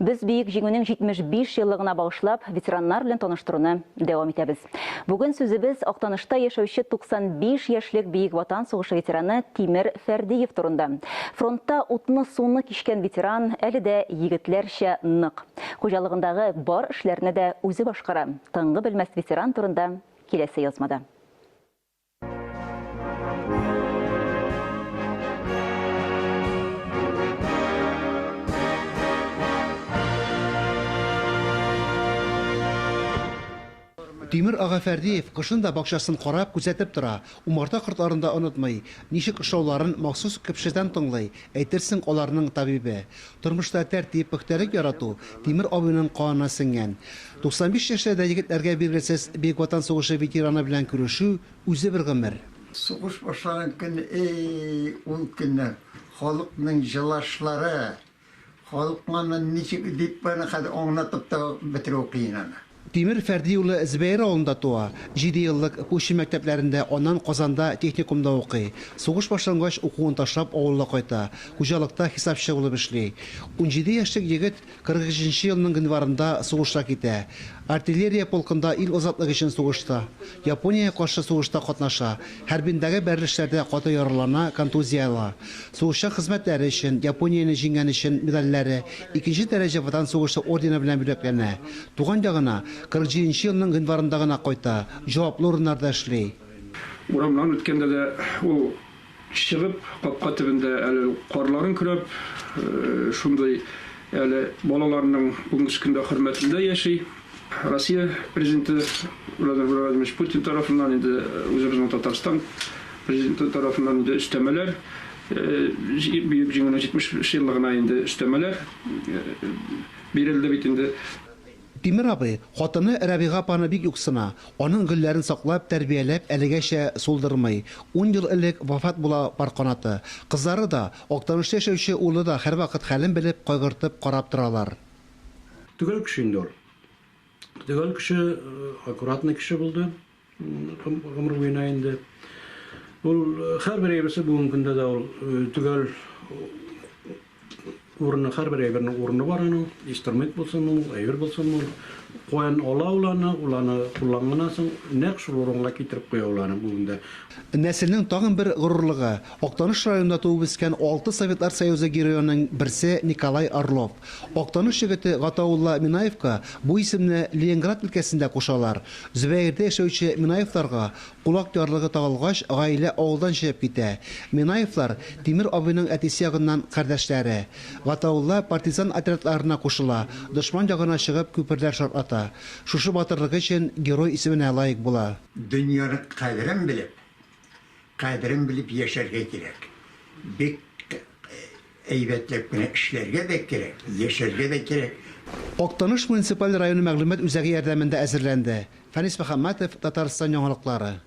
Біз бейік жеңінің 75 еллығына бағышлап, ветераннар білін таныштыруны дәуам етебіз. Бүгін сөзібіз Оқтанышта ешеуші 95 ешлік бейік ватан соғышы ветераны Тимир Фәрдиев тұрында. Фронтта ұтыны суны кешкен ветеран әлі де егітлерше нық. Қожалығындағы бар ішлеріне де өзі башқара. Тыңғы білмәс ветеран тұрында келесі язмада. Тимир Аға Фәрдиев қышында бақшасын қарап күзәтіп тұра, умарта қыртларында ұнытмай, нишік ұшауларын мақсус көпшеден тыңлай, әйтерсің оларының табибі. Тұрмышта тәртип пөхтәрік ярату Тимир абының қауына сіңген. 95 яшьләрдә егетләргә бирелсез бейік ватан соғышы ветераны белән күрешү үзе бір гомер. Соғыш башланган көн, ул көнне халыкның җылашлары, халыкны ничек дип баны хәзер аңлатып та бетерү кыен аны. Тимир Фәрдиевле Збейр авылында туа. 7 еллык Пущин мәктәпләрендә, аннан Казанда техникумда укый. Сугыш башлангач укуын ташлап авылга кайта. Хуҗалыкта хисапчы булып эшли. 17 яшьлек егет 43 елның гыйнварында сугышка китә. Артиллерия полкында ил азатлыгы өчен сугышта. Япония каршы сугышта катнаша. Хәрбиндәге бәрелешләрдә каты яралана, контузия ала. Сугышчан хезмәтләре өчен, Японияны җиңгән өчен медальләре 2-нче дәрәҗә ватан сугышы ордены белән бүләкләнә. Туган ягына 47 елның гыйнварында гына кайта, җаваплы урыннарда эшли. Урамнан үткәндә дә ул чыгып, капка төбендә әле карларын күреп, шундый әле балаларының бүгенге көндә хөрмәтендә яши. Россия президенты Владимир Владимирович Путин тарафынан инде үзебезнең Татарстан президенты тарафынан инде өстәмәләр, бөек җиңүнең 70 еллыгына инде өстәмәләр бирелде бит инде. Тимир абый, хатыны Рәбига апаны бик юксына, аның гөлләрен саклап, тәрбияләп, әлегәчә сулдырмый. 10 ел элек вафат була пар канаты. Кызлары да, Октанышта яшәүче улы да һәр вакыт хәлен белеп, кайгыртып карап торалар. Төгәл кеше инде ул. Төгәл кеше, аккуратный кеше булды. Гомер буена инде. Ул һәрбер әйберсе бүгенге көндә дә ул төгәл урыны һәрбер әйбернең урыны бар аның. Инструмент булсын ул, әйбер булсын ул. Куян ала уланы кулланганнан нәкъ шул урынга китереп куя уланы бүгендә. Нәселнең тагын бер горурлыгы, Октаныш районында туып үскән 6 Советлар Союзы героеның берсе Николай Орлов. Октаныш егете Гатаулла Минаевка бу исемне Ленинград өлкәсендә кушалар. Зүбәердә яшәүче Минаевларга кулак ярлыгы тагылгач, гаилә авылдан чыгып китә. Минаевлар Тимир абыйның әтисе ягыннан кардәшләре. Гатаулла партизан отрядларына кушыла, дошман ягына чыгып күперләр шартлата. Шушы батырлыгы өчен герой исеменә лаек була. Дөньяның кадерен белеп яшәргә кирәк. Бик әйбәтләп кенә эшләргә дә кирәк, яшәргә дә кирәк. Октаныш муниципаль районы мәгълүмат үзәге ярдәмендә әзерләнде. Фәнис Мөхәммәтов, Татарстан яңалыклары.